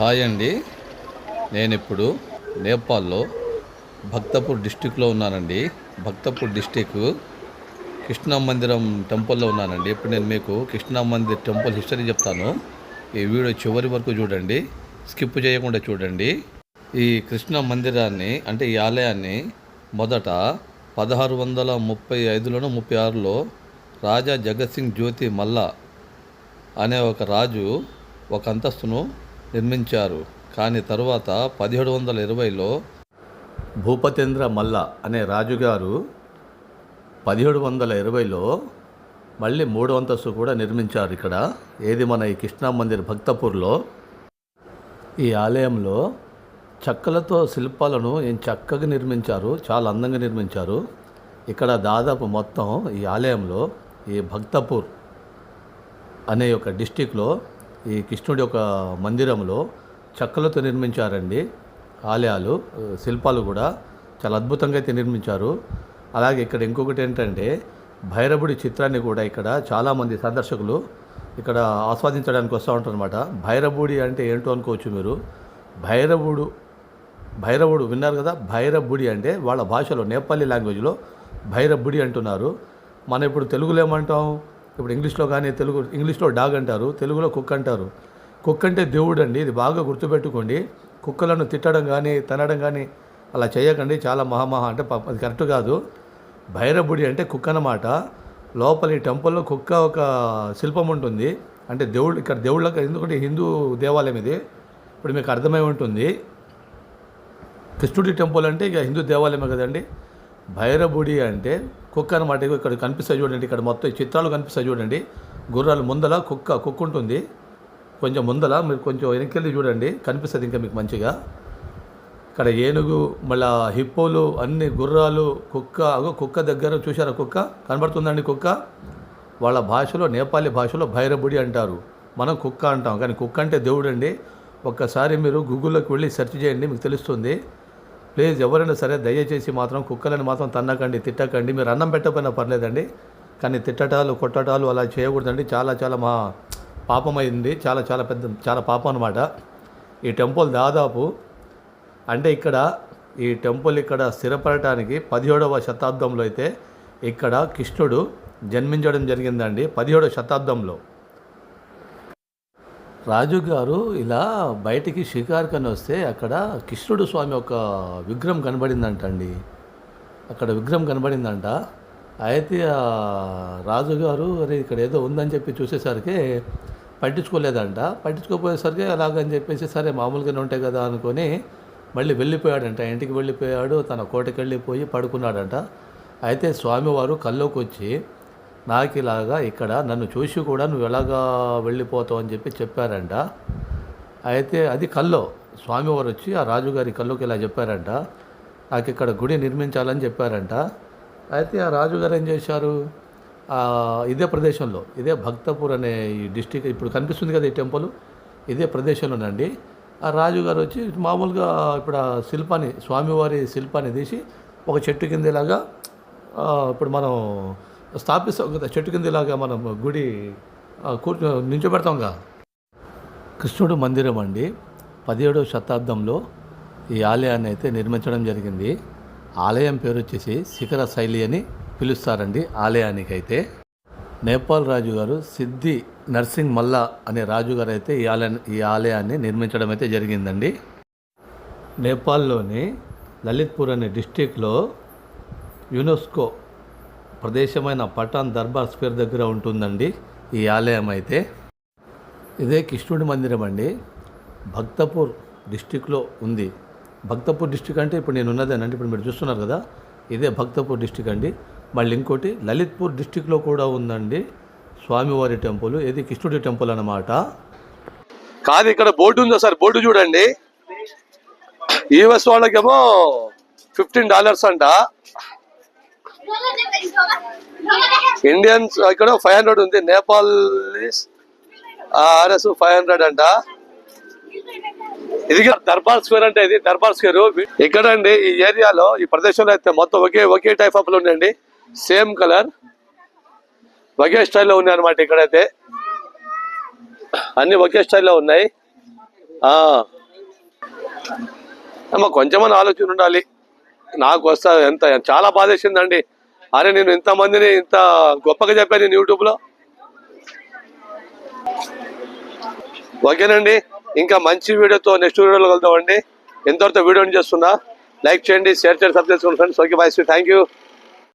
Hi అండి. నేను ఇప్పుడు నేపాల్లో భక్తపూర్ డిస్టిక్లో ఉన్నానండి. భక్తపూర్ డిస్టిక్ కృష్ణా మందిరం టెంపుల్లో ఉన్నానండి. ఇప్పుడు నేను మీకు కృష్ణా మందిర్ టెంపుల్ హిస్టరీ చెప్తాను. ఈ వీడియో చివరి వరకు చూడండి, స్కిప్ చేయకుండా చూడండి. ఈ కృష్ణా మందిరాన్ని అంటే ఈ ఆలయాన్ని మొదట 1635లోనూ 36లో రాజా జగత్ సింగ్ జ్యోతి మల్లా అనే ఒక రాజు ఒక అంతస్తును నిర్మించారు. కానీ తరువాత 1720లో భూపతేంద్ర మల్ల అనే రాజుగారు 1720లో మళ్ళీ 3వ అంతస్తు కూడా నిర్మించారు. ఇక్కడ ఏది మన ఈ కృష్ణా మందిర్ భక్తపూర్లో. ఈ ఆలయంలో చెక్కలతో శిల్పాలను చక్కగా నిర్మించారు, చాలా అందంగా నిర్మించారు. ఇక్కడ దాదాపు మొత్తం ఈ ఆలయంలో ఈ భక్తపూర్ అనే ఒక డిస్టిక్లో ఈ కృష్ణుడి యొక్క మందిరంలో చెక్కలతో నిర్మించారండి. ఆలయాలు శిల్పాలు కూడా చాలా అద్భుతంగా అయితే నిర్మించారు. అలాగే ఇక్కడ ఇంకొకటి ఏంటంటే భైరవుడి చిత్రాన్ని కూడా ఇక్కడ చాలామంది సందర్శకులు ఇక్కడ ఆస్వాదించడానికి వస్తూ ఉంటారు అనమాట. భైరవుడి అంటే ఏంటో అనుకోవచ్చు మీరు. భైరవుడు విన్నారు కదా. భైరవుడి అంటే వాళ్ళ భాషలో నేపాలీ లాంగ్వేజ్లో భైరవుడి అంటున్నారు. మనం ఇప్పుడు తెలుగులో ఏమంటాం, ఇప్పుడు ఇంగ్లీష్లో డాగ్ అంటారు, తెలుగులో కుక్క అంటారు. కుక్క అంటే దేవుడు అండి. ఇది బాగా గుర్తుపెట్టుకోండి. కుక్కలను తిట్టడం కానీ తనడం కానీ అలా చేయకండి, చాలా అంటే అది కరెక్ట్ కాదు. భైరవుడి అంటే కుక్క అన్నమాట. లోపల ఈ టెంపుల్లో కుక్క ఒక శిల్పం ఉంటుంది. అంటే దేవుడు ఇక్కడ దేవుళ్ళకి, ఎందుకంటే హిందూ దేవాలయం ఇది. ఇప్పుడు మీకు అర్థమై ఉంటుంది. కృష్ణుడి టెంపుల్ అంటే ఇక హిందూ దేవాలయమే కదండి. భైరవుడి అంటే కుక్క అనమాట. ఇక్కడ కనిపిస్తాయి చూడండి, ఇక్కడ మొత్తం చిత్రాలు కనిపిస్తాయి చూడండి. గుర్రాలు ముందల కుక్క ఉంటుంది. కొంచెం ముందల మీరు కొంచెం వెనకెళ్ళి చూడండి, కనిపిస్తుంది ఇంకా మీకు మంచిగా. ఇక్కడ ఏనుగు, మళ్ళీ హిప్పోలు, అన్ని గుర్రాలు, కుక్క దగ్గర చూసారా, కుక్క కనబడుతుందండి. కుక్క వాళ్ళ భాషలో, నేపాలీ భాషలో భైరవుడి అంటారు. మనం కుక్క అంటాం, కానీ కుక్క అంటే దేవుడు అండి. ఒక్కసారి మీరు గూగుల్లోకి వెళ్ళి సెర్చ్ చేయండి, మీకు తెలుస్తుంది. ప్లీజ్ ఎవరైనా సరే దయచేసి మాత్రం కుక్కలను మాత్రం తన్నకండి, తిట్టకండి. మీరు అన్నం పెట్టకపోయినా పర్లేదండి, కానీ తిట్టటాలు కొట్టటాలు అలా చేయకూడదండి. చాలా పాపమైంది, చాలా పాపం అనమాట. ఈ టెంపుల్ దాదాపు అంటే ఈ టెంపుల్ ఇక్కడ స్థిరపడటానికి 17వ శతాబ్దంలో అయితే ఇక్కడ కృష్ణుడు జన్మించడం జరిగిందండి. 17వ శతాబ్దంలో రాజుగారు ఇలా బయటికి షికారుకని వస్తే అక్కడ కృష్ణుడు స్వామి ఒక విగ్రహం కనబడిందంట అండి. అక్కడ విగ్రహం కనబడిందంట. అయితే రాజుగారు అరే ఇక్కడ ఏదో ఉందని చెప్పి చూసేసరికి పట్టించుకోలేదంట. పట్టించుకోపోయేసరికి అలాగని చెప్పేసి సరే మామూలుగానే ఉంటాయి కదా అనుకొని మళ్ళీ వెళ్ళిపోయాడంట. ఇంటికి వెళ్ళిపోయాడు, తన కోటకి వెళ్ళిపోయి పడుకున్నాడంట. అయితే స్వామివారు కల్లోకి వచ్చి నాకు ఇలాగా ఇక్కడ నన్ను చూసి కూడా నువ్వు ఎలాగా వెళ్ళిపోతావు అని చెప్పారంట. అయితే అది కల్లో స్వామివారు వచ్చి ఆ రాజుగారి కల్లోకి ఇలా చెప్పారంట, నాకు ఇక్కడ గుడి నిర్మించాలని చెప్పారంట. అయితే ఆ రాజుగారు ఏం చేశారు, ఇదే ప్రదేశంలో, ఇదే భక్తపూర్ అనే ఈ డిస్టిక్ ఇప్పుడు కనిపిస్తుంది కదా ఈ టెంపుల్, ఇదే ప్రదేశంలోనండి. ఆ రాజుగారు వచ్చి మామూలుగా ఇప్పుడు ఆ శిల్పాన్ని, స్వామివారి శిల్పాన్ని తీసి ఒక చెట్టు కింద ఇలాగా ఇప్పుడు మనం స్థాపిస్తాం కదా, చెట్టు కింద ఇలాగా మనం గుడి నించోబెడతాంగా. కృష్ణుడు మందిరం అండి. 17వ శతాబ్దంలో ఈ ఆలయాన్ని అయితే నిర్మించడం జరిగింది. ఆలయం పేరు వచ్చేసి శిఖర శైలి అని పిలుస్తారండి ఆలయానికైతే. నేపాల్ రాజుగారు సిద్ధి నర్సింగ్ మల్లా అనే రాజుగారు అయితే ఈ ఆలయాన్ని నిర్మించడం అయితే జరిగిందండి. నేపాల్లోని లలిత్పూర్ అనే డిస్టిక్లో యునెస్కో ప్రదేశమైన పటాన్ దర్బార్ స్క్వేర్ దగ్గర ఉంటుందండి ఈ ఆలయం అయితే. ఇదే కృష్ణుడి మందిరం అండి. భక్తపూర్ డిస్టిక్లో ఉంది. భక్తపూర్ డిస్టిక్ అంటే ఇప్పుడు నేను ఉన్నదేనండి, ఇప్పుడు మీరు చూస్తున్నారు కదా, ఇదే భక్తపూర్ డిస్టిక్ అండి. మళ్ళీ ఇంకోటి లలిత్పూర్ డిస్టిక్లో కూడా ఉందండి స్వామివారి టెంపుల్. ఇది కృష్ణుడి టెంపుల్ అన్నమాట. కాదు ఇక్కడ బోర్డు ఉందో సార్, బోర్డు చూడండి. యూఎస్ వాళ్ళకేమో $15 అంట, ఇండియన్స్ ఇక్కడ 500 ఉంది, నేపాలీస్ RS 500 అంట. ఇది దర్బార్ స్క్వేర్ అంటే ఇది దర్బార్ స్క్వేర్ ఇక్కడ అండి. ఈ ఏరియాలో, ఈ ప్రదేశంలో అయితే మొత్తం ఒకే టైప్ ఆఫ్ ఉన్నాయండి, సేమ్ కలర్, ఒకే స్టైల్లో ఉన్నాయి అనమాట. ఇక్కడైతే అన్ని ఒకే స్టైల్లో ఉన్నాయి. అమ్మ కొంచెమని ఆలోచన ఉండాలి. నాకు వస్తా ఎంత చాలా బాధ వేసిందండి. అరే నేను ఇంతమందిని ఇంత గొప్పగా చెప్పాను నేను యూట్యూబ్లో. ఓకేనండి, ఇంకా మంచి వీడియోతో నెక్స్ట్ వీడియోలో కలుద్దామండి. ఎంతవరకు వీడియోని చేస్తున్నా లైక్ చేయండి, షేర్ చేయండి, సబ్స్క్రైబ్ చేసుకోండి friends. Okay bye, thank you.